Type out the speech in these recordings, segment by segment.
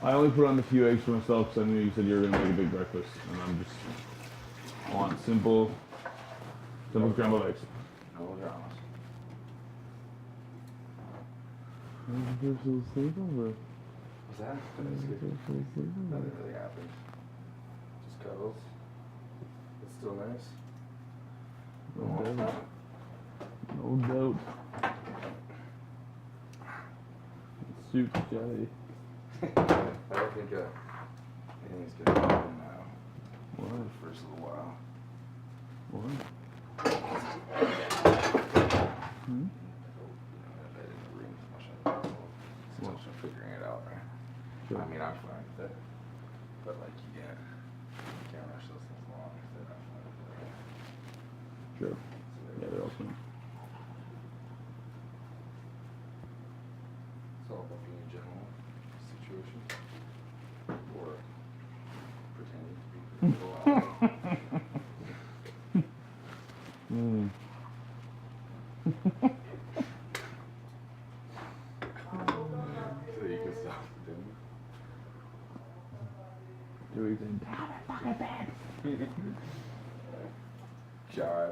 I only put on a few eggs for myself because I knew you said you were gonna make a big breakfast, and I want simple scrambled eggs. No dramas. What's that? That's good. Nothing really happened. Just cuddles. It's still nice. No doubt. No doubt. Soup, jelly. I don't think anything's gonna happen now. Why? For the first little while. What? In the room as much as possible. Still figuring it out, right? Sure. I mean, I'm fine with it. But like, you can't rush those things along if they're not fine with it, right? Sure. So Yeah, they're all fine. it's all about being a general situation. Or pretending to be for a little while. So you can stop doing Do we think? John,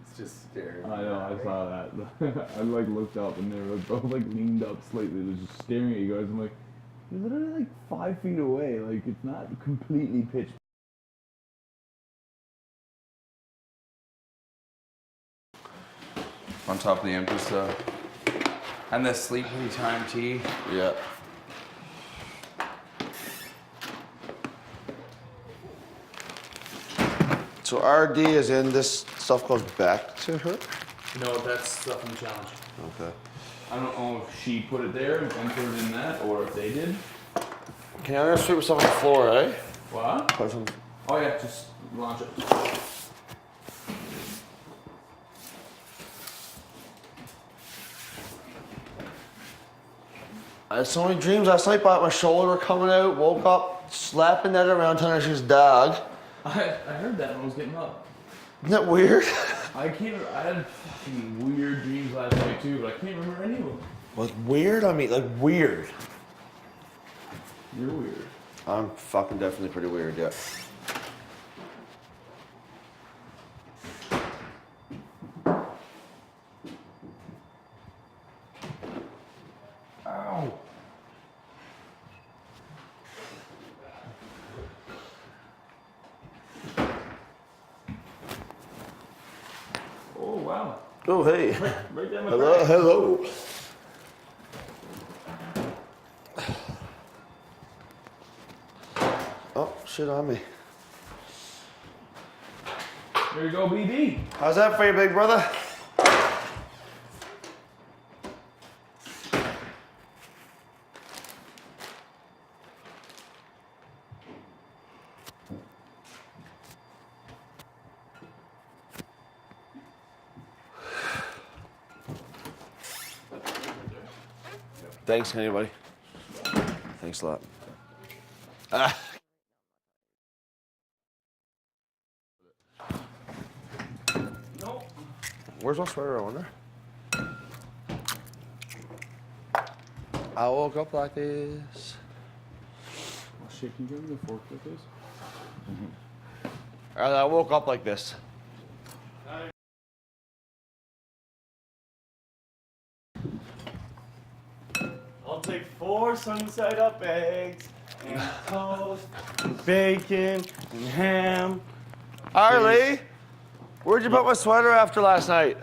it's just staring. I know, I saw that. I like looked up and they were both like leaned up slightly, they're just staring at you guys. I'm like, you're literally like 5 feet away. Like it's not completely pitch. On top of the empty stuff. And the sleeping time tea. Yeah. So RD is in, this stuff goes back to her? No, that's stuff in the challenge. Okay. I don't know if she put it there and put it in that, or if they did. Can I sweep stuff on the floor, eh? What? Put some... Oh yeah, just launch it. I had so many dreams last night about my shoulder coming out, woke up, slapping that around, telling her she's a dog. I heard that when I was getting up. Isn't that weird? I had fucking weird dreams last night too, but I can't remember any of them. Like weird? I mean, like weird. You're weird. I'm fucking definitely pretty weird, yeah. Ow. Oh wow. Oh, hey. Right down my Hello, back. hello. Oh, shit on me. There you go, BB. How's that for you, big brother? Thanks, anybody. Thanks a lot. Ah. Nope. Where's my sweater, I wonder? I woke up like this. Oh shit, can you give me the fork with this? I woke up like this. I'll take 4 sunny-side up eggs and toast, and bacon, and ham. Harley, where'd you put my sweater after last night?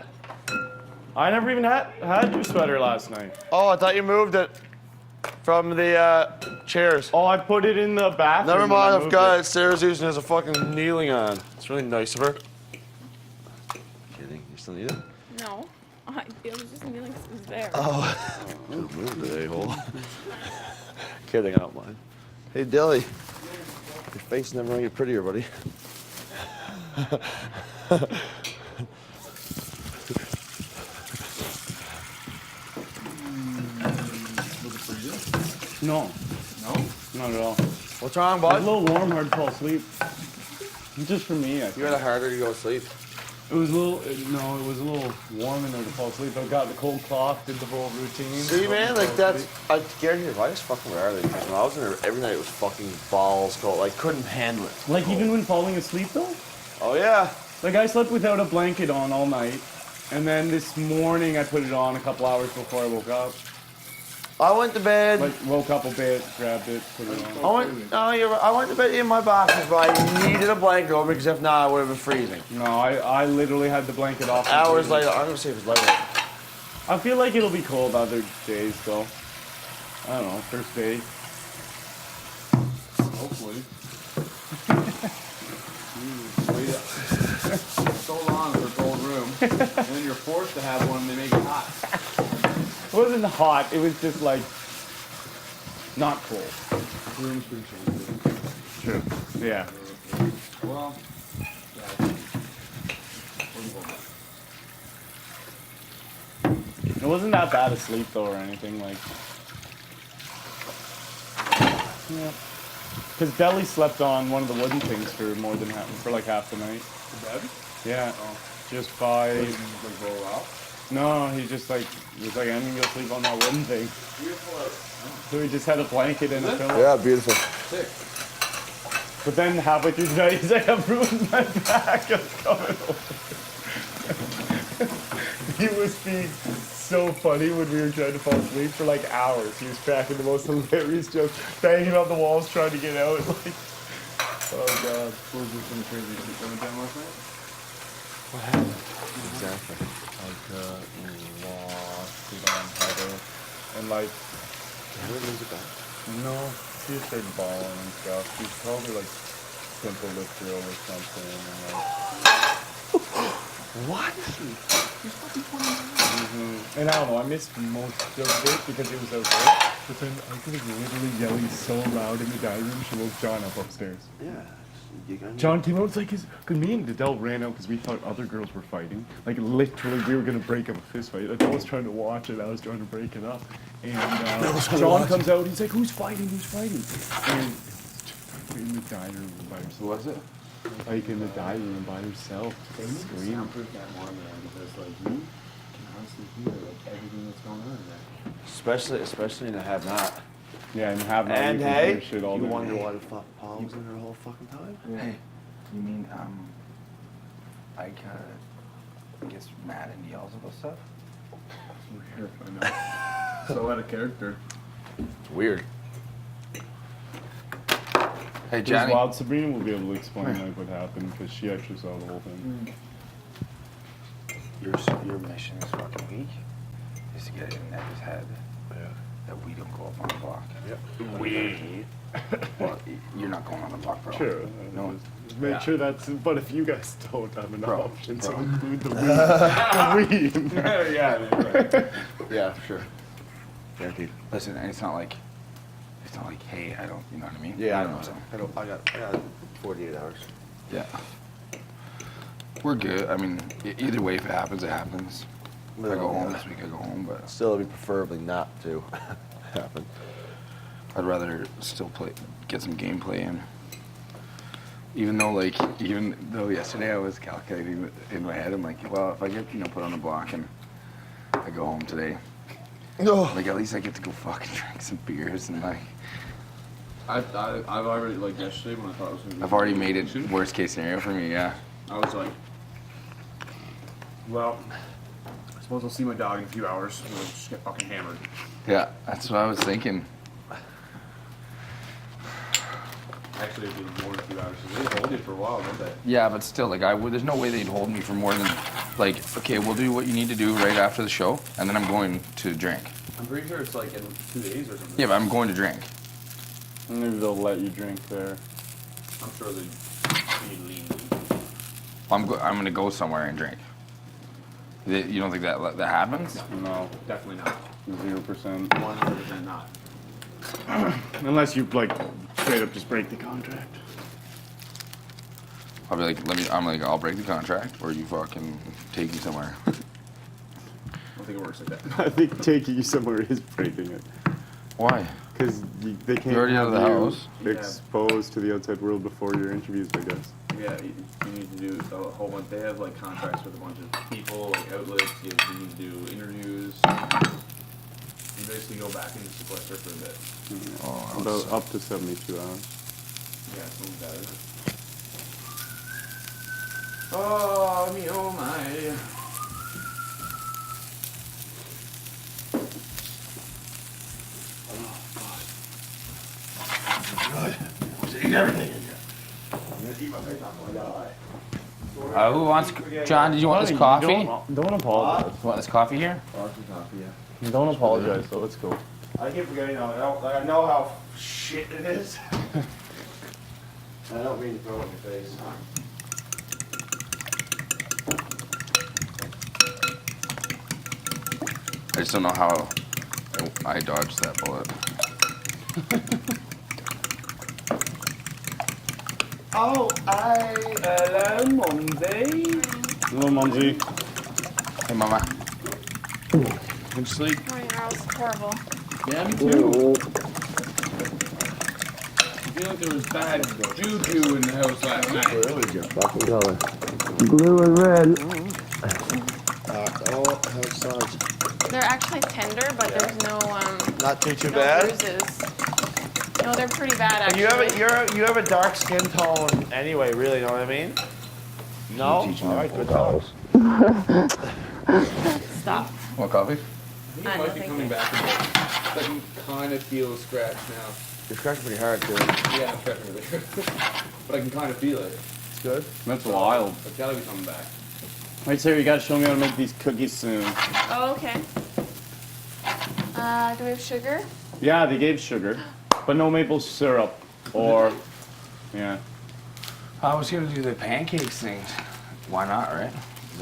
I never even had your sweater last night. Oh, I thought you moved it from the chairs. Oh, I put it in the bathroom. Never when I mind, I've moved got it. it. Sarah's using it as a fucking kneeling on. It's really nice of her. Kidding, you still need it? No, it was just kneeling because it was there. Oh, good move today, hole. Kidding, I don't mind. Hey, Dilly. Your face never made you prettier, buddy. No, No? not at all. What's wrong, It's a bud? little warm, hard to fall asleep. Just for me, I You think. had it harder to go to sleep. It was a little, no, it was a little warm in there to fall asleep. I got the cold cloth, did the whole routine. See, man, like that's. I guarantee if I was fucking rarely, because when I was in there every night, it was fucking balls cold. Like couldn't handle it. Like Cold. even when falling asleep though? Oh yeah. Like I slept without a blanket on all night. And then this morning I put it on a couple hours before I woke up. I went to bed. Like woke up a bit, grabbed it, put it on. I went to bed in my boxers, but I needed a blanket over because if not, I would have been freezing. No, I literally had the blanket off. Hours later, I'm gonna say it was later. I feel like it'll be cold other days though. I don't know, first day. Hopefully. Wait so long for a cold room, and then you're forced to have one. They make it hot. It wasn't hot, it was just like not cold. Room's been changed. True. Yeah. Well, It wasn't that bad asleep though or anything like. Yeah. Because Belly slept on one of the wooden things for more than for like half the night. bed? Yeah. Just by. Like roll out. No, he just like was like, I'm gonna go sleep on that wooden thing. So he just had a blanket and a pillow. Yeah, beautiful. Sick. But then halfway through the night, he's like, I've ruined my back. I'm coming over. He was being so funny when we were trying to fall asleep for like hours. He was cracking the most hilarious jokes, banging on the walls trying to get out. Like, oh god. What was some crazy shit going down last night? What happened? Exactly. Like, lost it on Heather. And like, How did lose it back? no, she just started bawling and stuff. She's probably like simple lip girl or something. And like, What? and I don't know, I missed most of it because it was out there. But then I was literally yelling so loud in the dining room, she woke John up upstairs. Yeah. You got John came out, it's like, because me and Adele ran out because we thought other girls were fighting. Like, literally, we were going to break up a fist fight. Adele was trying to watch it, I was trying to break it up. And John comes out, he's like, who's fighting, who's fighting? And in the dining room by herself. Who was it? Like, in the dining room by herself, just screaming. Soundproof that more, man, because like you can honestly hear like everything that's going on in there. Especially in a have not. Yeah, and have not And you can hey, hear shit all you day. wonder why the fuck Paul was in her whole fucking time? Hey, you mean, I kinda gets mad and yells about stuff? Weird, I know. So out of character. It's weird. Hey, It was Johnny. wild. Sabrina will be able to explain like what happened because she actually saw the whole thing. Your mission this fucking week is to get it in Neb's head that we don't go up on the block. Yep. We. Well, you're not going on the block, bro. Sure. No. Just make sure that's. But if you guys don't have an Bro, option, bro. so include the weed. The weed. Yeah, right. Yeah, for sure. Guaranteed. Listen, and it's not like, hey, I don't, you know what I mean? Yeah, I You know. what I'm saying? I got 48 hours. Yeah. We're good. I mean, either way, if it happens, it happens. If I go home this week, I go home, but Still, it'd be preferably not to happen. I'd rather still get some gameplay in. Even though yesterday I was calculating in my head, I'm like, well, if I get, put on the block and I go home today, No. like at least I get to go fucking drink some beers and like, I've already, like yesterday when I thought it was gonna be. I've already made it worst case scenario for me, yeah. I was like, well, I suppose I'll see my dog in a few hours and we'll just get fucking hammered. Yeah, that's what I was thinking. Actually, it'd be more than a few hours. They hold you for a while, don't they? Yeah, but still, like, there's no way they'd hold me for more than, like, okay, we'll do what you need to do right after the show, and then I'm going to drink. I'm pretty sure it's like in 2 days or something. Yeah, but I'm going to drink. Maybe they'll let you drink there. I'm sure they'd be lean. I'm gonna go somewhere and drink. You don't think that happens? No, Definitely not. 0%. 100% not. Unless you like straight up just break the contract. I'll be like, I'll break the contract, or you fucking take me somewhere. I don't think it works like that. I think taking you somewhere is breaking it. Why? Because they can't You're already out of have the you house. exposed to the outside world before your interviews, I guess. Yeah, you need to do a whole bunch. They have like contracts with a bunch of people, like outlets. You need to do interviews. You basically go back into sequester for a bit. About up to 72 hours. Yeah, something like that. Isn't it? Oh me, oh my. Who wants, John, did you want this coffee? Don't apologize. You want this coffee here? Don't apologize, though. Let's go. I keep forgetting I know how shit it is. I don't mean to throw it in your face. I just don't know how I dodged that bullet. Oh, hello, Monday. Hello, Mumsy. Hey, Mama. Can you sleep? Oh, your house is horrible. Yeah, me too. I feel like there was bad juju in the house last night. Where's your fucking color? Blue and red. Oh, how it sounds. They're actually tender, but there's no Not too no bad. bruises. No, they're pretty bad actually. You have a dark skin tone anyway, really, you know what I mean? No? Alright, good talk. Stop. Want coffee? I think it might be coming back a bit. I can kind of feel a scratch now. You're scratching pretty hard, too. Yeah, I'm scratching really good. But I can kind of feel it. It's good. That's wild. It's gotta be coming back. Wait, Sarah, you gotta show me how to make these cookies soon. Oh, okay. Do we have sugar? Yeah, they gave sugar, but no maple syrup. Or, yeah. I was gonna do the pancakes thing. Why not, right?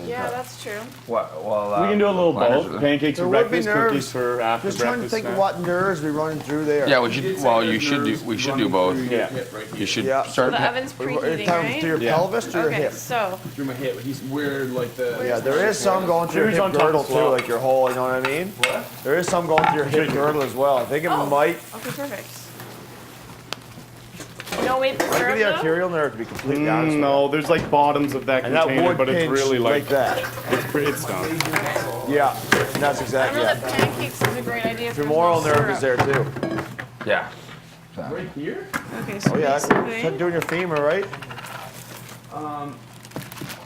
Yeah, that's true. What? Well, We can do a little planners both. are- Pancakes for There would be breakfast, nerves. cookies for after Just trying to breakfast think of snack. what nerves we running through there. Yeah, we should. Well, you should do. We should do both. Yeah. You should Yeah. So start. the oven's Are you preheating, talking right? through your Yeah. pelvis or your Okay, hip? so Through my hip. He's weird, like the. Yeah, there is some going through your Yours hip on top girdle as too, well. like your whole, you know what I mean? What? There is some going through your hip girdle as well. I think it Oh. might okay, perfect. No maple give syrup the though? arterial nerve to be completely honest with No, there's like bottoms of that you. And that container, would but it's pinch really like, that. it's done. Yeah, that's I exactly know it. that pancakes is a great idea. if there's Femoral no nerve is syrup. there too. Yeah. Right here? Okay, so Oh yeah, that's basically, doing your femur, right?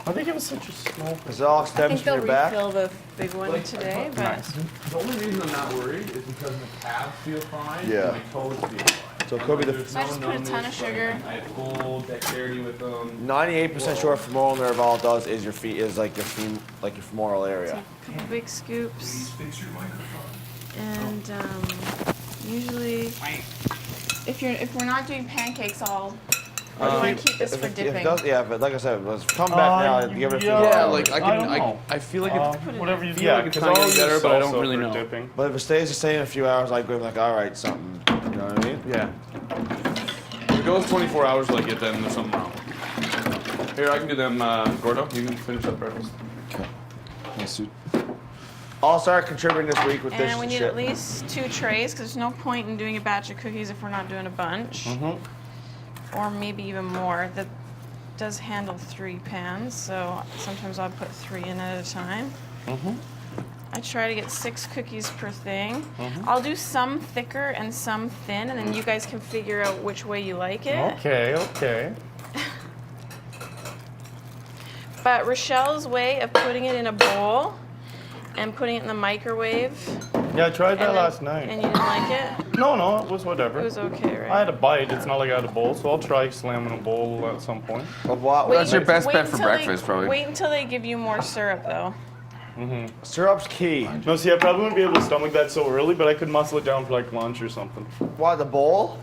I think it was such a small. Because it all I stems think from they'll your back. refill the big one Like, today, but Nice. The only reason I'm not worried is because my calves feel fine. Yeah. And my toes feel fine. So it could be the There's I just no put a ton numbness, of sugar. I have full dexterity with them. 98% sure femoral nerve all it does is your feet is like your like your femoral area. a couple big scoops. And usually, if we're not doing pancakes, I'll I keep this for If it dipping. does, yeah, but like I said, let's come back now and give it a few yeah, more Yeah, hours. like I I can. don't know. I feel like it's. Whatever you feel yeah, like it's because kinda I'll getting use better, but I don't salsa really for know. dipping. But if it stays the same in a few hours, I'd be like, all right, something. You know what I mean? Yeah. If it goes 24 hours like it, then there's something wrong. Here, I can do them, Gordo. You can finish up breakfast. Yes, dude. I'll start contributing this week with this And we need shit. at least 2 trays because there's no point in doing a batch of cookies if we're not doing a bunch. Or maybe even more. That does handle 3 pans, so sometimes I'll put 3 in at a time. I try to get 6 cookies per thing. I'll do some thicker and some thin, and then you guys can figure out which way you like it. Okay, okay. But Rochelle's way of putting it in a bowl and putting it in the microwave. Yeah, I tried that and then- last night. And you didn't like it? No, it was whatever. It was okay, right? I had a bite. It's not like I had a bowl, so I'll try slamming a bowl at some point. Of what? Wait- That's your best wait bet for until they- breakfast, probably. Wait until they give you more syrup, though. Syrup's key. No, see, I probably wouldn't be able to stomach that so early, but I could muscle it down for like lunch or something. What, the bowl?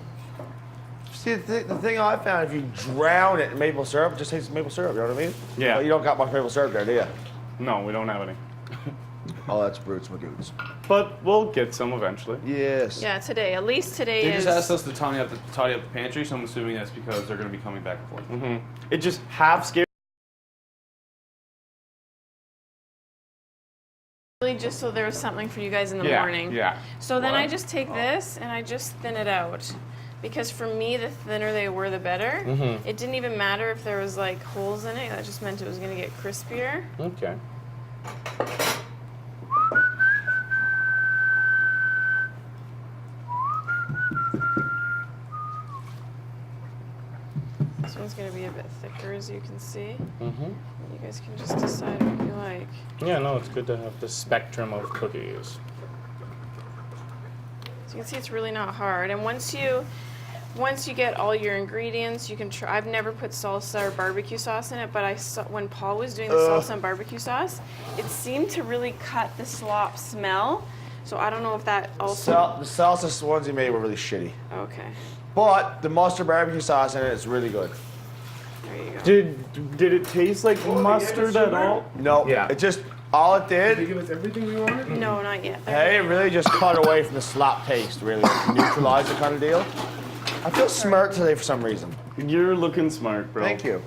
See, the thing I found, if you drown it in maple syrup, it just tastes maple syrup, you know what I mean? Yeah. But you don't got much maple syrup there, do you? No, we don't have any. Oh, that's Brutes Magoots. But we'll get some eventually. Yes. Yeah, today. At least today They is. just asked us to tidy up the pantry, so I'm assuming that's because they're going to be coming back and forth. It just half scared. Really just so there was something for you guys in the Yeah, morning. yeah. So then What? I just take this and I just thin it out. Because for me, the thinner they were, the better. Mm-hmm. It didn't even matter if there was like holes in it. That just meant it was gonna get crispier. Okay. This one's gonna be a bit thicker, as you can see. Mm-hmm. You guys can just decide what you like. Yeah, no, it's good to have the spectrum of cookies. So you can see it's really not hard. And once you get all your ingredients, you can try. I've never put salsa or barbecue sauce in it, but I saw when Paul was doing the salsa and barbecue sauce, it seemed to really cut the slop smell. So I don't know if that also. The salsa ones you made were really shitty. Okay, But the mustard barbecue sauce in it is really good. there you go. Did it taste like mustard at all? No, Yeah. it just, all it Did you did, give us everything we wanted? No, not yet. hey, it really just cut away from the slop taste, really. Neutralized the kind of deal. I feel smart today for some reason. You're looking smart, bro. Thank you.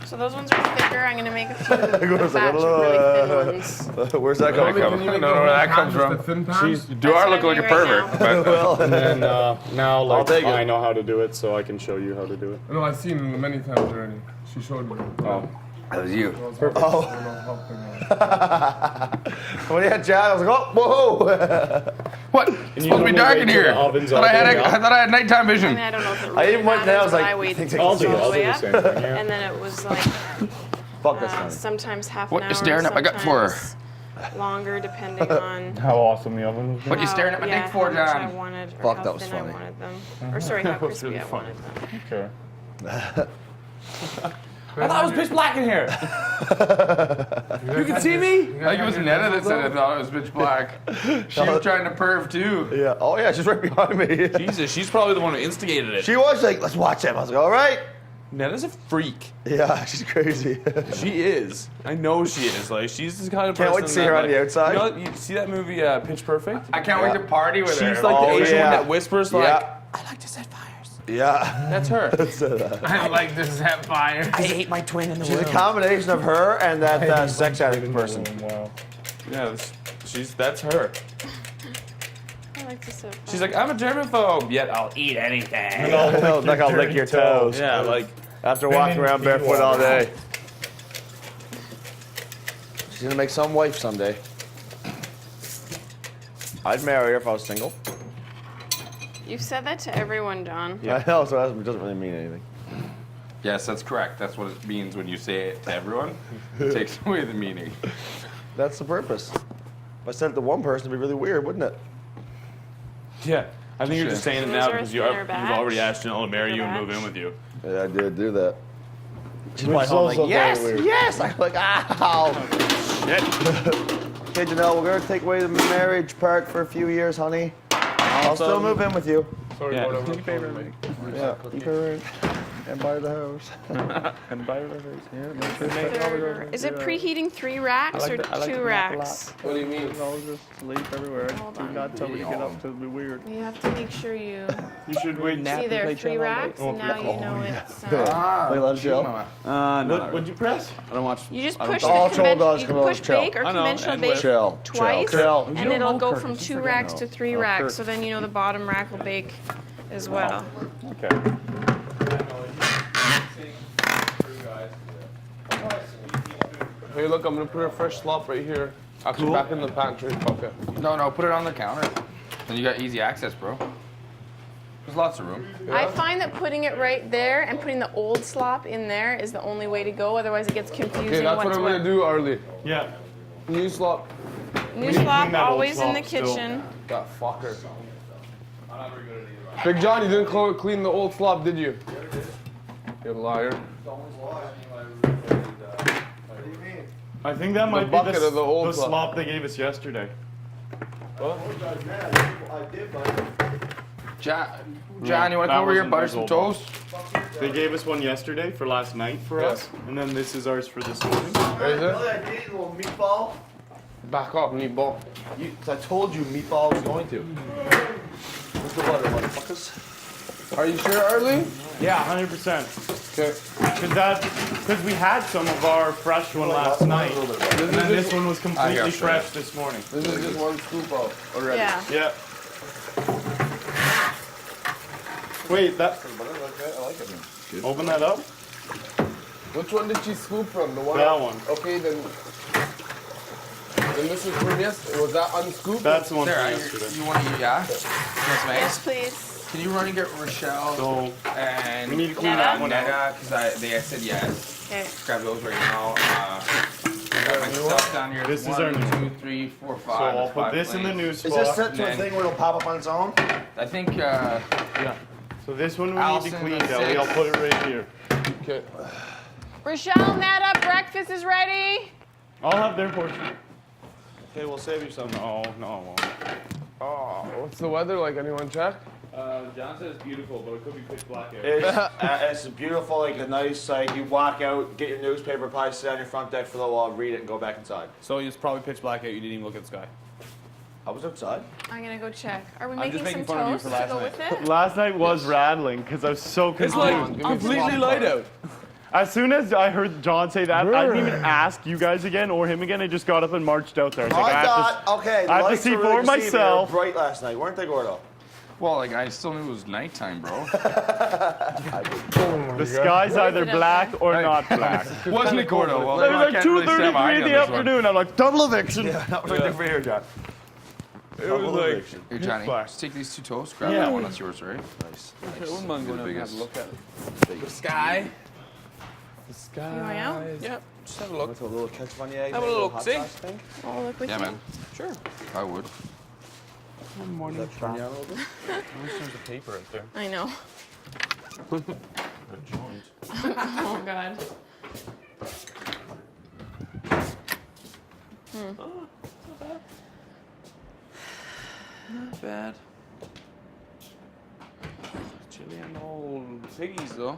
So those ones are thicker. I'm gonna make a few Goes like, batch of really thin ones. Where's that coming I from? don't know where that comes from. She's You That's are what looking like I'm a doing right pervert. But, Well, And then now, like, take it. I know how to do it, so I can show you how to do it. No, I've seen them many times already. She showed me. Oh. that was you. Oh. When he had Chad, I was like, oh, whoa. What? It's you supposed to be normally dark wait in till here. the oven's all I going up? thought I had nighttime I mean, vision. I don't know if it I really even went there, I was matters, but like, I waited I'll till do it was all it, the way the up, same thing, yeah. and then it was like Fuck that's funny. sometimes half What an you hour, staring at my gut for? sometimes longer, depending on How awesome the oven is. What you staring at my yeah, dick for, how much I John? wanted, or Fuck, how that was thin funny. I wanted them, or sorry, how crispy really I funny. wanted them. Okay. I thought it was pitch black in here. You can see me? I think it was Netta that said I thought it was pitch black. She was trying to perv too. Yeah. Oh, yeah, she's right behind me. Jesus, she's probably the one who instigated it. She was like, let's watch him. I was like, all right. Netta's a freak. Yeah, she's crazy. She is. I know she is. Like, she's the kind of Can't person wait to see that, her on like, the outside. You know, you see that movie Pitch Perfect? I can't wait to party with her. She's like the Oh, Asian yeah. one that whispers like, Yeah. I like to set fires. Yeah. That's her. I like to set fire. I ate my twin in the She's a combination of her and that sex addict person. Wow. Yeah, that's her. I like to sit. She's like, I'm a germaphobe, yet I'll eat anything. Like I'll lick your toes. Yeah, like, After walking around barefoot all day. She's gonna make some wife someday. I'd marry her if I was single. You've said that to everyone, John. I know, so it doesn't really mean anything. Yes, that's correct. That's what it means when you say it to everyone. It takes away the meaning. That's the purpose. If I said it to one person, it'd be really weird, wouldn't it? yeah. I think you're just saying it Those now are a because thinner you've batch. already asked Janelle to marry you and Batch. move in with you. Yeah, I did do that. She's Which my is home also like, very yes, weird. yes! I'm like, ow! Shit. Okay, Janelle, we're gonna take away the marriage part for a few years, honey. I'll still move in with you. Sorry, yeah. Yeah, keep her and buy the house. And buy her hers. Yeah, make sure make Is it preheating 3 racks or 2 racks? What do you mean? I'll just sleep everywhere. Hold Do on. not tell me to get up, so it'll be weird. You have to make sure you You should wait. see there are 3 racks, and now you know it's. Wait, let it show. What'd you press? I don't watch. You just I don't push All the chill does you come can on, push chill. bake or I know, conventional and bake wait. Chill, twice, chill. and it'll go from 2 racks to 3 racks. So then you know the bottom rack will bake as well. Okay. Hey, look, I'm gonna put a fresh slop right here. Actually, back in the pantry. Okay. No, put it on the counter. Then you got easy access, bro. There's lots of room. I find that putting it right there and putting the old slop in there is the only way to go. Otherwise, it gets confusing. Okay, that's what what's I'm gonna what. do, Arlie. Yeah. New slop. New clean slop that old always in the slop still. kitchen. That fucker. Big John, you didn't clean the old slop, did you? You liar. I think that might be bucket the, of the old slop. slop they gave us yesterday. John, you want to that come over here, wasn't butter those some old toast? They gave us one yesterday for last night for us, and then this is ours for this morning. Where is it? I did, little meatball. Back up, need ball. I told you meatball was going to. Where's the butter, motherfuckers? Are you sure, Arlie? Yeah, 100%. Okay. Because we had some of our fresh one last night, and then this one was completely fresh this morning. This is just one scoop out already. Yeah. Yeah. Wait, that. I like it. Open that up. Which one did she scoop from? The one. That one. Okay, then this is from yesterday. Was that unscooped? That's the one from Sarah, yesterday. you want to eat? Yeah. Yes, Yes, please. Can you run and get Rochelle So and we need to clean Netta? that one out. Netta? Because I said yes. Okay. Grab those right now. I got my stuff down here. This is One, our new 2, 3, 4, 5. So I'll That's put 5 this in the planes. new Is spot. this set to a Then- thing where it'll pop up on its own? I think. Yeah. So this one we need Allison, to clean, the Deli. I'll 6. put it right here. Okay. Rochelle, Netta, breakfast is ready. I'll have their portion. Okay, we'll save you some. No, I won't. Oh, what's the weather like? Anyone check? John says beautiful, but it could be pitch black out. It's beautiful, like a nice, like you walk out, get your newspaper, probably sit on your front deck for a little while, read it, and go back inside. So it's probably pitch black out. You didn't even look at the sky. I was outside. I'm gonna go check. Are we I'm just making making some fun of you toast for to last go night. with it? Last night was rattling because I was so It's confused. like completely light out. As soon as I heard John say that, I didn't even ask you guys again or him again. I just got up and marched out there. I was like, I have to, okay, the I have to lights see were really for deceiving. myself. They were bright last night, weren't they, Gordo? Well, like I still knew it was nighttime, bro. The sky's either black or not black. Wasn't it, Gordo? Well, It I was like can't really stand 2:33 behind in you the on this one. afternoon. I'm like, double eviction. That was right for here, John. It was like. Here, Johnny, Black. just take these 2 toasts. Grab Yeah. that one. That's yours, right? Nice. I wouldn't mind The going out and have biggest. a look at it. The sky. The sky. You going out? Yep. Just have a look. With a little ketchup on the egg. Have a maybe little hot see. sauce thing. Oh, look with Yeah, you. man. Sure. I would. Does that turn you on a little bit? There's a paper right there. I know. A joint. Oh God. Not bad. Chili and old piggies, though.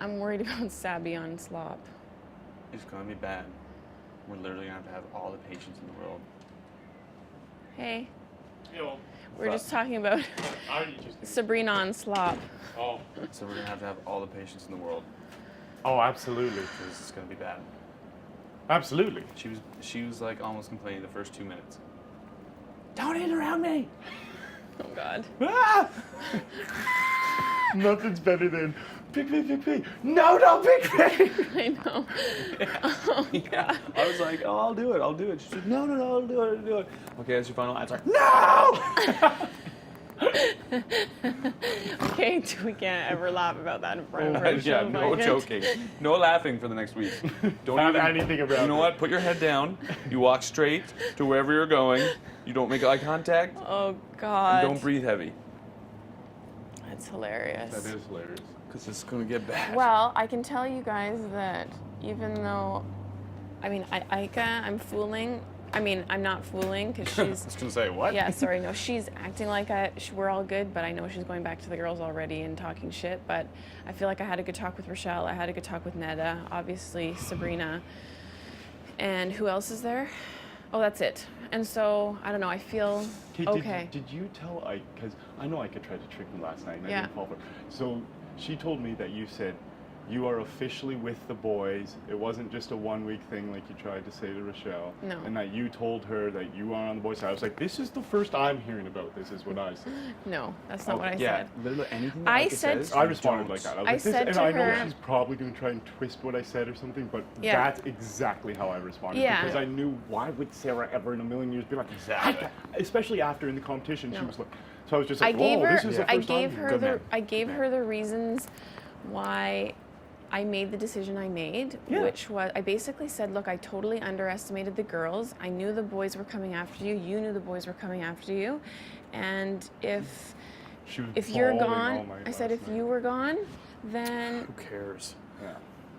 I'm worried about Sabby on slop. It's gonna be bad. We're literally gonna have all the patience in the world. Hey, Yo. we're just talking about I already just. Sabrina on slop. Oh. So we're gonna have all the patience in the world. Oh, absolutely. This is gonna be bad. Absolutely. She was like almost complaining the first 2 minutes. Don't eat around me. Oh God. Ah! Nothing's better than pick me, pick me. No, don't pick me. I know. Oh God. I was like, oh, I'll do it. She said, no, I'll do it. Okay, that's your final answer. Okay, we can't ever laugh about that in front of Rachel. Yeah, no joking. No laughing for the next week. Don't Not even anything about You know it. what? Put your head down. You walk straight to wherever you're going. You don't make eye contact. Oh And God. don't breathe heavy. That's hilarious. That is hilarious. Because it's going to get bad. Well, I can tell you guys that even though, I mean, Aika, I'm fooling. I mean, I'm not fooling because I she's. was going to say, what? Yeah, sorry, no, she's acting like we're all good, but I know she's going back to the girls already and talking shit. But I feel like I had a good talk with Rochelle. I had a good talk with Netta, obviously Sabrina, and who else is there? Oh, that's it. And so I don't know. I feel okay. Did you tell Ike? Because I know Ike tried to trick me last night, and I Yeah. didn't fall for it. So she told me that you said you are officially with the boys. It wasn't just a 1 week thing like you tried to say to Rochelle. No. And that you told her that you are on the boys' side. I was like, this is the first I'm hearing about this, is what I said. No, that's not what I Yeah, said. literally anything that I Ika said- says, I you responded don't. like that. I was I like, this, said and to I know her- she's probably going to try and twist what I said or something, but Yeah. that's exactly how I responded. Yeah. Because I knew, why would Sarah ever in a million years be like, especially after in the competition, she No. was like, so I was just I like, gave whoa, her. this is the I first gave time. her Good the. man. I gave her the reasons why I made the decision I made, Yeah. which was I basically said, look, I totally underestimated the girls. I knew the boys were coming after you. You knew the boys were coming after you, and if She was you're bawling all gone, night I said last if night. you were gone, then Who cares? Yeah.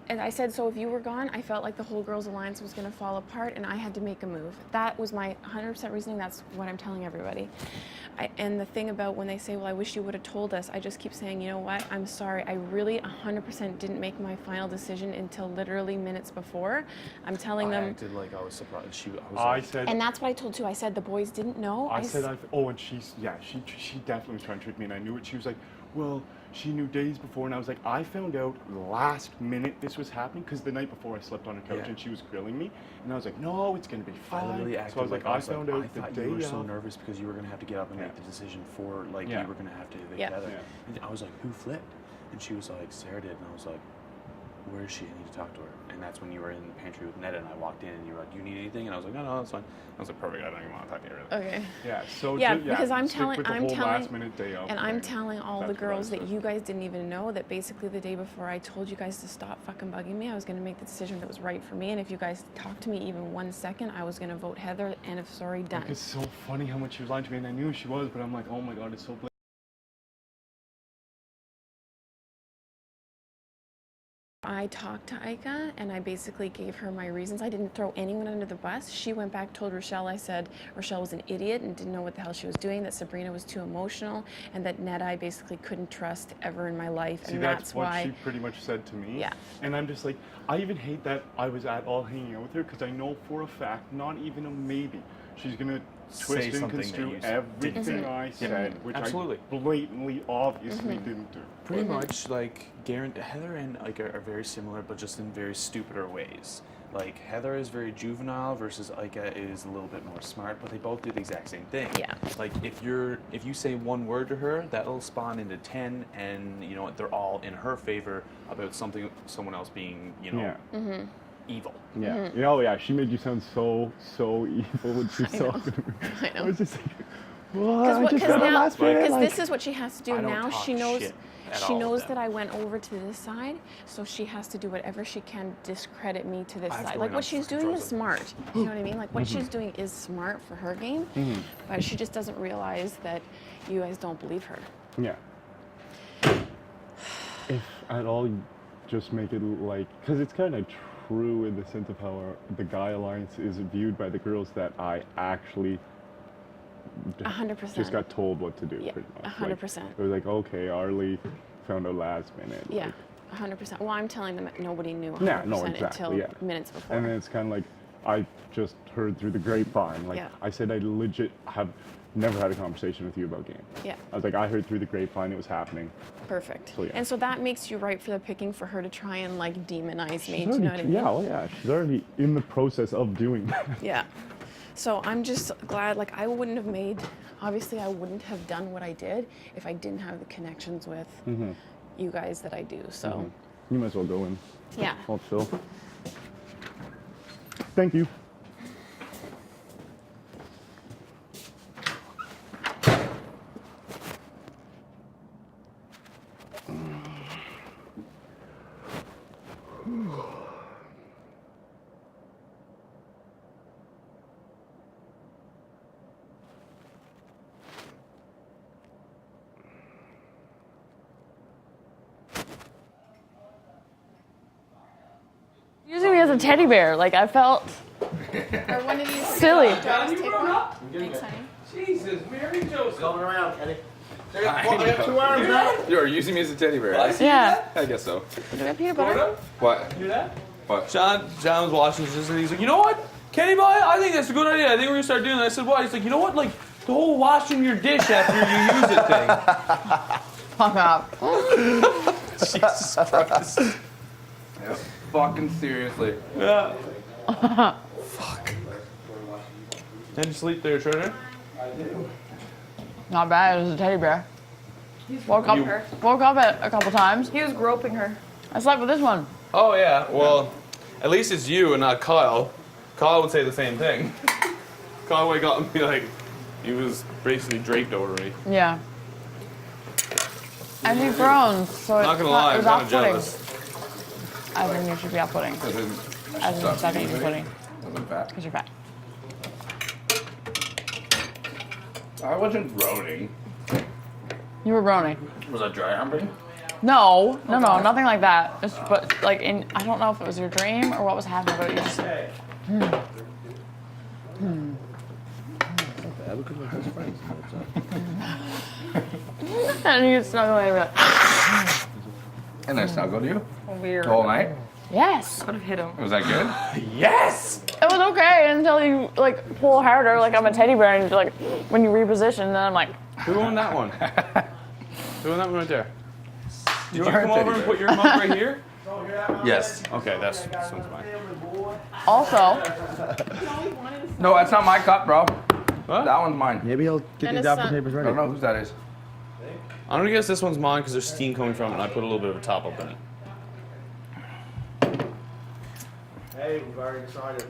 and I said, so if you were gone, I felt like the whole Girls Alliance was going to fall apart and I had to make a move. That was my 100% reasoning. That's what I'm telling everybody. And the thing about when they say, well, I wish you would have told us, I just keep saying, you know what? I'm sorry. I really 100% didn't make my final decision until literally minutes before. I'm telling I them. acted like I was surprised. I was I like, said, And that's what I told too. I said the boys didn't know. I said, oh, and she definitely was trying to trick me, and I knew it. She was like, well, she knew days before, and I was like, I found out last minute this was happening because the night before I slept on her couch and she was grilling me, and I was like, no, it's gonna be fine. I literally acted so I was like, I found out the thought day you were so of. nervous because you were gonna have to get up and make the decision for like you were gonna have to evict Heather. And I was like, who flipped? And she was like, Sarah did, and I was like, where is she? I need to talk to her. And that's when you were in the pantry with Netta, and I walked in, and you were like, do you need anything? And I was like, no, that's fine. I was like, perfect. I don't even want to talk to you really. Okay. Yeah. So because I'm stick telling, with the I'm whole telling, last minute day of and I'm thing. telling all the That's what I girls that said. you guys didn't even know that basically the day before I told you guys to stop fucking bugging me, I was gonna make the decision that was right for me, and if you guys talked to me even 1 second, I was gonna vote Heather. End of story. Done. It's so funny how much she was lying to me, and I knew she was, but I'm like, oh my god, it's so. I talked to Aika and I basically gave her my reasons. I didn't throw anyone under the bus. She went back, told Rochelle, I said Rochelle was an idiot and didn't know what the hell she was doing, that Sabrina was too emotional, and that Netta I basically couldn't trust ever in my life. See, and that's what why she pretty much said to me. Yeah. And I'm just like, I even hate that I was at all hanging out with her because I know for a fact, not even a maybe, she's gonna twist and something that construe you everything I said, which Absolutely. I blatantly, obviously didn't do. Pretty much, like, Heather and Ika are very similar, but just in very stupider ways. Like, Heather is very juvenile versus Ika is a little bit more smart, but they both do the exact same thing. Yeah. Like, if you say one word to her, that'll spawn into 10, and, you know, they're all in her favor about someone else being, you know, evil. Yeah. You know, she made you sound so evil when she was talking to me. I know. I was just like, what? Because this is what she has to do I don't now. talk She knows. shit at She all knows with that them. I went over to this side, so she has to do whatever she can to discredit me to this I have side. to Like learn what how she's to doing control is smart. You know what I mean? Like what she's doing is smart for her game, but she just doesn't realize that you guys don't believe her. Yeah. If at all, just make it like, because it's kind of true in the sense of how the Guy Alliance is viewed by the girls, that I actually 100%. just got told what to do. Yeah, pretty much. 100%. Like, it was like, okay, Arlie found out last minute. Yeah, 100%. Well, I'm telling them that nobody knew 100% Yeah, no, exactly, until yeah. minutes before. And then it's kind of like, I just heard through the grapevine. Like, Yeah. I said, I legit have never had a conversation with you about game. Yeah. I was like, I heard through the grapevine it was happening. Perfect. So, yeah. And so that makes you right for the picking for her to try and like demonize me. She's Do you know what I mean? Yeah, oh yeah, she's already in the process of doing that. Yeah. So I'm just glad, like I wouldn't have made, obviously I wouldn't have done what I did if I didn't have the connections with you guys that I do. So You might as well go in. yeah. Hold still. Thank you. Using me as a teddy bear, like I felt Or one of these silly. Thanks, honey. Jesus, Mary Joseph. Going around, Kenny. I have 2 arms now. You're using me as a teddy bear. Yeah. I guess so. Do we have peanut butter? What? Hear that? What? John was watching this and he's like, you know what, Kenny boy, I think that's a good idea. I think we're gonna start doing that. I said, what? He's like, you know what, like the whole washing your dish after you use it thing. Fuck up. Jesus Christ. Yeah, fucking seriously. Yeah. Fuck. Did you sleep there, Turner? Not bad. It was a teddy bear. Woke up at a couple times. He was groping her. I slept with this one. Oh yeah. Well, at least it's you and not Kyle. Kyle would say the same thing. Kyle would wake up and be like, he was basically draped over me. Yeah. And he groans, so it's Not gonna lie, it I'm was kind of off-putting. jealous. I think you should be off-putting. I think it's second you're putting. I'm fat. Because you're fat. I wasn't groaning. You were groaning. Was I dry humping? No, nothing like that. Just, but like I don't know if it was your dream or what was happening, but you just. And you snuggle in and be like, And I snuggled you Weird. the whole night. yes. Could have hit him. Was that good? Yes! It was okay until you like pull harder, like I'm a teddy bear, and like when you reposition, then I'm like, Who won that one? Doing that one right there. Did you You are come over teddy and bear. put your mug right here? Yes. Okay, this one's mine. Also, No, that's not my cup, bro. What? That one's mine. Maybe he'll get And the his adopted son- papers I ready. don't know whose that is. I'm gonna guess this one's mine because there's steam coming from it, and I put a little bit of a top up in it. Hey, we've already decided.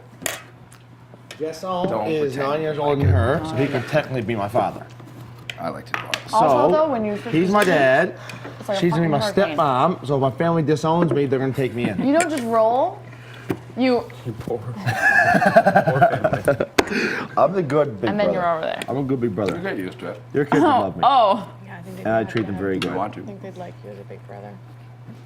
Don't Jason is pretend 9 years older than her, so he can technically be my father. I like to do it. also So, though, when you switch he's my dad. it's like a She's gonna be my fucking hurricane. stepmom. So if my family disowns me, they're gonna take me in. You don't just roll. You I'm the good big and then brother. you're over there. I'm a good big You brother. get used to it. Your kids love me, Oh, Yeah, I think and I treat them very You good. want to. I think they'd like you as a big brother.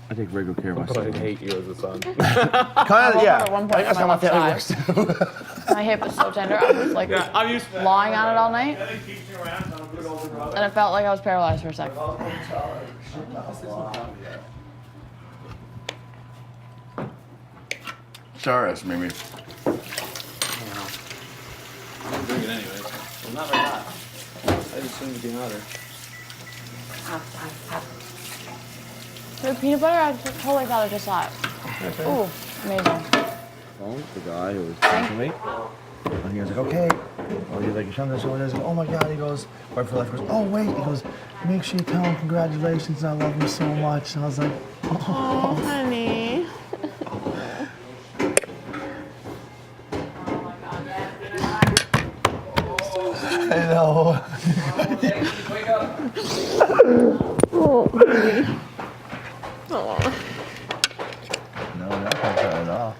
I take very good care of myself. hate you as a son. Kind I of, woke yeah. up at one point That's on how my my family left works too. My hip was so tender. I was like I'm used. lying on it all night, and it felt like I was paralyzed for a second. Charis, maybe. I'm drinking anyways. Well, not like that. I just assumed it'd be another. The peanut butter, I totally thought I just saw it. Ooh, amazing. The guy who was talking to me, and he was like, okay. Oh, you're like, showing this over there. He's like, oh my God. He goes, right for left, goes, oh wait. He goes, make sure you tell him congratulations. I love him so much. And I was like, Oh, honey. I know. No, not at all.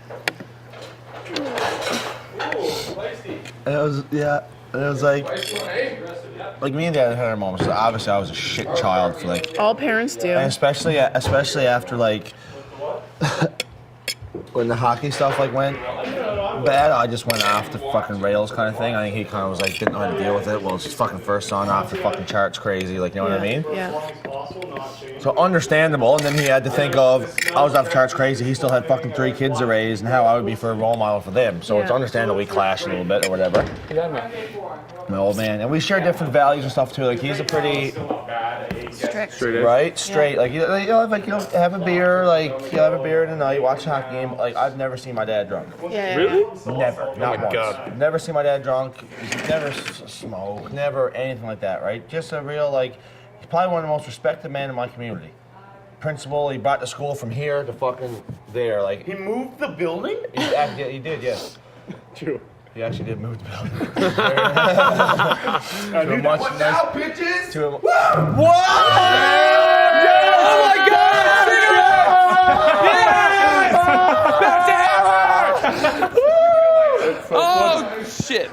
And it was, yeah. And it was like me and Dad had our moments. So obviously, I was a shit child for like. All parents do. And especially after like when the hockey stuff like went bad, I just went off the fucking rails kind of thing. I think he kind of was like didn't know how to deal with it. Well, it's his fucking first son off the fucking charts, crazy. Like you know what I mean? Yeah. So understandable. And then he had to think of I was off the charts, crazy. He still had fucking 3 kids to raise, and how I would be for a role model for them. So it's Yeah. understandable we clashed a little bit or whatever. My old man, and we share different values and stuff too. Like he's a pretty Strict. right, straight. Like you'll have a beer, like you'll have a beer in the night, watch a hockey game. Like I've never seen my dad drunk. Yeah. Really? Never, not once. God. Never seen my dad drunk. He's never smoked, never anything like that. Right? Just a real like. He's probably one of the most respected men in my community. Principal, he brought the school from here to fucking there. Like He moved the building? he did, yes. True. He actually did move the building. I To a much nice. bitches! To a, Oh my God! Yes! Oh shit!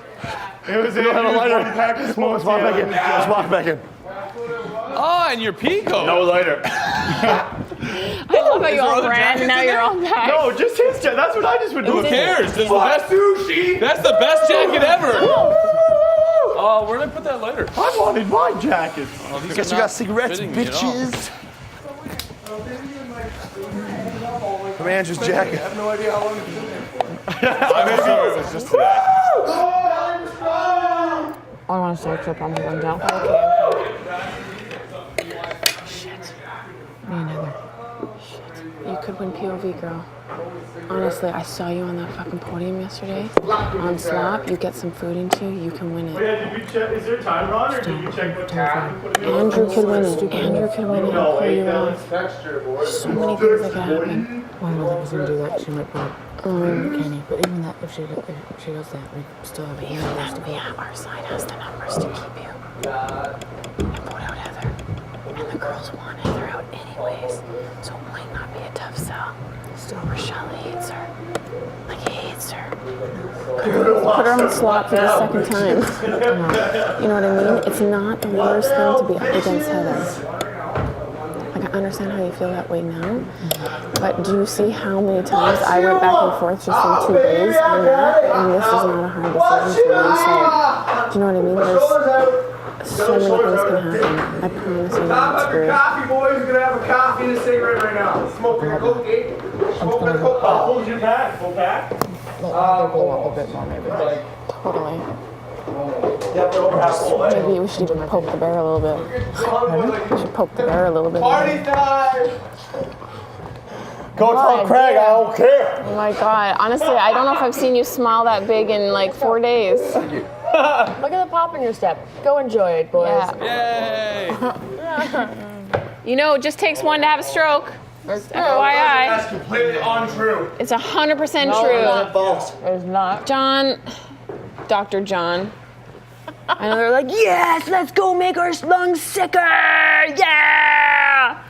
It was in a lighter. Let's walk back in. Let's walk back in. Oh, and your Pico. No lighter. I love how you there all other ran jackets and now in you're there? all back. No, just his jacket. That's what I just would do. Who cares? That's the best sushi. That's the best jacket ever. Oh, where did I put that lighter? I wanted my jacket. Oh, these guess are you got not cigarettes, fitting me at all. bitches. From Andrew's jacket. I have no idea how long it's been there. I'm sorry, it was just today. I want to start trip on the one down. Shit. Me and Heather. Shit. You could win POV, girl. Honestly, I saw you on that fucking podium yesterday. On Slop, you get some food into you, you can win it. Yeah, did you check? Is there time, Ron, or did you check what time you put it in? Andrew could win it. Andrew could win it. I'll pull you off. So many things that could happen. Well, I know that was gonna do that. She might put Kenny, but even that, if she does that, we still have a hearing list to be. Yeah, our side has the numbers to keep you. And vote out Heather. And the girls want Heather out anyways. So it might not be a tough sell. Still, Rochelle hates her. Like, hates her. Put her on the slot for the second time. You know what I mean? It's not the worst thing to be up against Heather. Like, I understand how you feel that way now, but do you see how many times I went back and forth just in 2 days on that? And this is not a hard decision for me. So, do you know what I mean? There's so many things can happen. I promise you're not screwed. Coffee, boys. We're gonna have a coffee and a cigarette right now. Smoking a coke, eh? Smoking a coke. How full is your pack? Full pack? They'll blow up a bit more, maybe. Totally. Maybe we should even poke the bear a little bit. We should poke the bear a little bit. Party time! Go tell Craig, I don't care. Oh my god. Honestly, I don't know if I've seen you smile that big in like 4 days. Look at the pop in your step. Go enjoy it, boys. Yay! You know, it just takes one to have a stroke. FYI. That's completely untrue. It's 100% No, true. it's false. It's not. John, Dr. John. I know they're like, Yes, let's go make our lungs sicker. Yeah.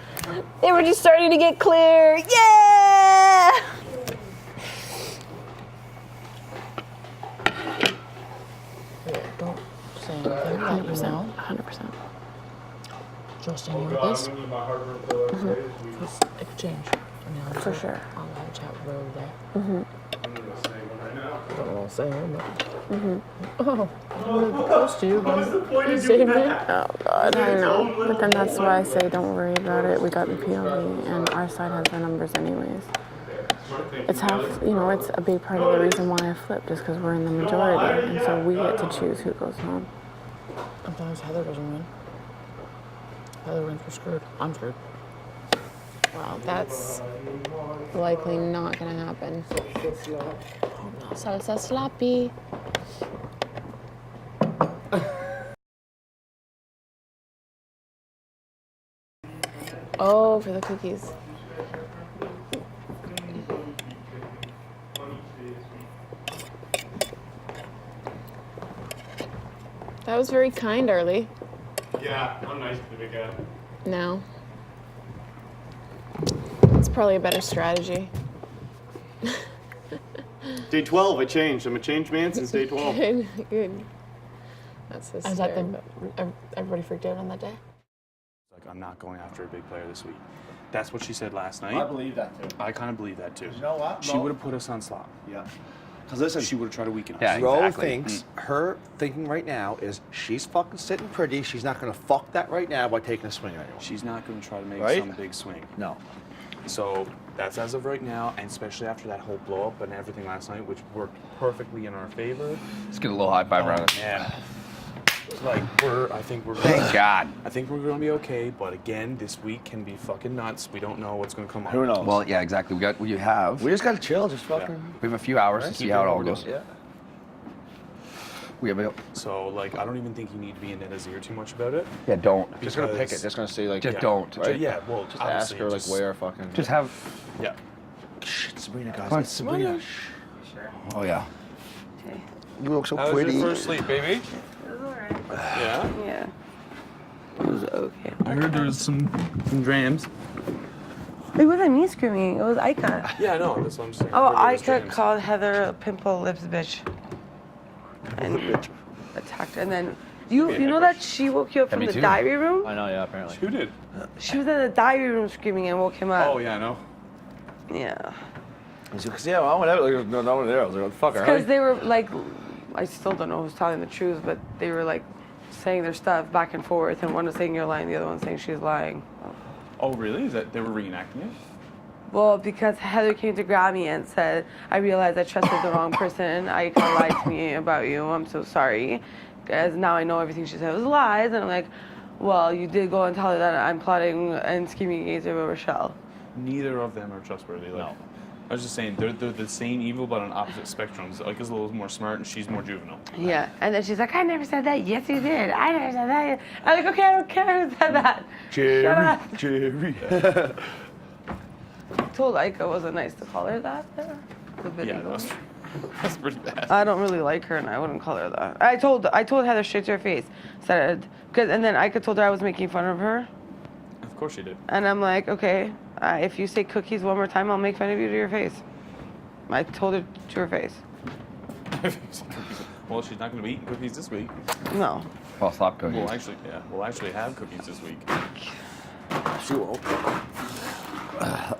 they were just starting to get clear. Yeah! Don't say anything. 100%. 100%. Justin, you with this? It could change. For sure. I'll have a chat with her over there. I don't know what I'm saying. Oh, I'm close to you. What's the point of doing that? Oh god, I know. But then that's why I say don't worry about it. We got the POV and our side has the numbers anyways. It's half, it's a big part of the reason why I flipped is because we're in the majority. And so we get to choose who goes home. Sometimes Heather doesn't win. Heather wins, we're screwed. I'm screwed. Well, that's likely not gonna happen. Salsa sloppy. Oh, for the cookies. That was very kind, Arlie. Yeah, I'm nice to the big guy. No. It's probably a better strategy. Day 12, I changed. I'm a changed man since day 12. Good, good. That's Is that everybody freaked out on that day? Like, I'm not going after a big player this week. That's what she said last night. I believe that too. I kind of believe that too. You know what? She would have put us on slop. Yeah. Because listen, She would have tried to weaken us. Yeah, Ro exactly. thinks her thinking right now is she's fucking sitting pretty. She's not going to fuck that right now by taking a swing at anyone. She's not going to try to make Right? some big swing. No. So that's as of right now, and especially after that whole blow up and everything last night, which worked perfectly in our favor. Let's get a little high five around it. Man, like I think we're. Thank God. I think we're going to be okay, but again, this week can be fucking nuts. We don't know what's going to come up. Who knows? Well, yeah, exactly. We have We just got to chill. Just fucking. a few hours to see how it all goes. Yeah. We have a, So like, I don't even think you need to be in Netta's ear too much about it. yeah, don't. Just going to pick it. Just going to say like. Just Yeah. don't. Right? Yeah, well, Just ask her like just- where fucking. Just have. Yeah. Shit, Sabrina, guys. Come on. It's Sabrina. Oh yeah. You look so How was pretty. your first sleep, baby? It was alright. Yeah? Yeah. It was okay. I heard there was some drams. It wasn't me screaming. It was Ika. Yeah, I know. That's what I'm saying. Oh, I heard there was Ika James. called Heather a pimple lips bitch. And attacked her. And then you know that she woke you up from me the too. diary room? I know, yeah, apparently. Who did? She was in the diary room screaming and woke him up. Oh yeah, I know. Yeah. Because yeah, well, whatever. Like, no one there. I was like, what the fuck, Because they were like, I still don't know who's telling the truth, but they were like saying their stuff back and forth, and one was saying you're lying, the other one saying she's lying. Oh, really? Is that they were reenacting it? Well, because Heather came to grab me and said, I realized I trusted the wrong person. I kind of lied to me about you. I'm so sorry. Because now I know everything she said was lies. And I'm like, well, you did go and tell her that I'm plotting and scheming against her with Rochelle. Neither of them are trustworthy. Like, No. I was just saying they're the same evil but on opposite spectrums. Like is a little more smart and she's more juvenile. Yeah. And then she's like, I never said that. Yes, you did. I never said that. I'm like, okay, I don't care who said that. Shut up. Jerry. I told Ika it wasn't nice to call her that. The video. Yeah, that's pretty bad. I don't really like her, and I wouldn't call her that. I told Heather straight to her face. Said, and then Ika told her I was making fun of her. Of course she did. And I'm like, okay, if you say cookies one more time, I'll make fun of you to your face. I told her to her face. Well, she's not going to be eating cookies this week. No. Well, slop cookies. We'll actually have cookies this week. She won't.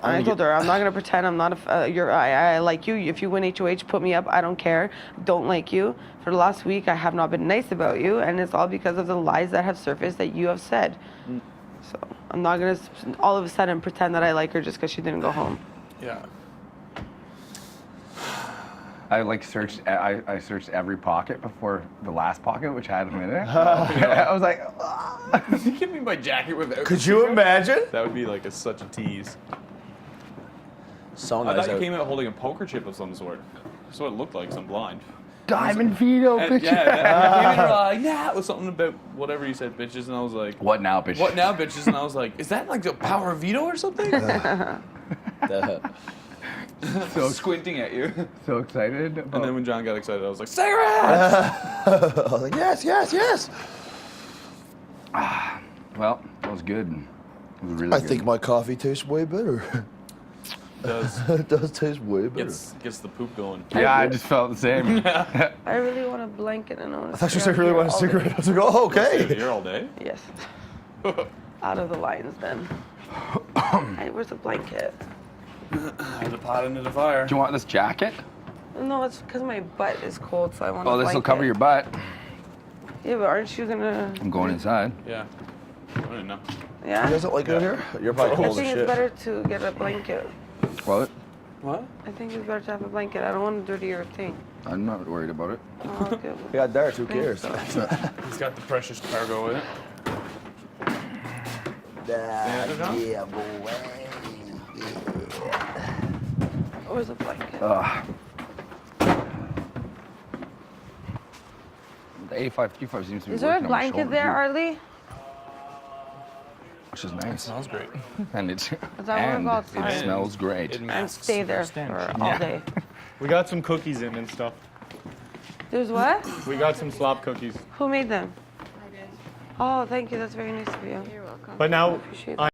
I told her I'm not gonna pretend I'm not I like you. If you win HOH, put me up. I don't care. Don't like you. For the last week, I have not been nice about you, and it's all because of the lies that have surfaced that you have said. So I'm not gonna all of a sudden pretend that I like her just because she didn't go home. yeah. I like searched. I searched every pocket before the last pocket, which had him in it. I was like, You give me my jacket without. Could you imagine? That would be like such a tease. So I nice. thought you came out holding a poker chip of some sort. That's what it looked like. 'Cause I'm blind. Diamond Vito, And, bitch. yeah, you were like, yeah, it was something about whatever you said, bitches, and I was like, What now, bitch? what now, bitches? And I was like, is that like the power of veto or something? So Squinting at you. So excited. And then when John got excited, I was like, cigarettes! I was like, yes, yes, yes. Well, that was good. It was really I good. think my coffee tastes way better. It does taste way better. Gets the poop going. Yeah, I just felt the same. I really want a blanket and I want I to. thought you said you really wanted a cigarette. I was like, oh, Stay okay. here all day? Yes. Out of the lines then. Hey, where's the blanket? There's a pot into the fire. Do you want this jacket? No, it's because my butt is cold, so I want. Oh, a this will blanket. cover your butt. Yeah, but aren't you gonna? I'm going inside. Yeah. I didn't know. Yeah. You guys don't like it in here? You're probably I cold think as it's shit. better to get a blanket. What? What? I think it's better to have a blanket. I don't want to dirty your thing. I'm not worried about it. Oh, okay. We got darts, who cares? He's got the precious cargo in it. Yeah, boy. Where's the blanket? The 8535 seems to be Is there a working on my blanket shoulder, there, too, Arlie? which is nice. Smells great. And it's Because I want to and go it outside smells great. and stay there for all day. We got some cookies in and stuff. There's what? We got some slop cookies. Who made them? I did. Oh, thank you. That's very nice of you. You're welcome. But now Appreciate I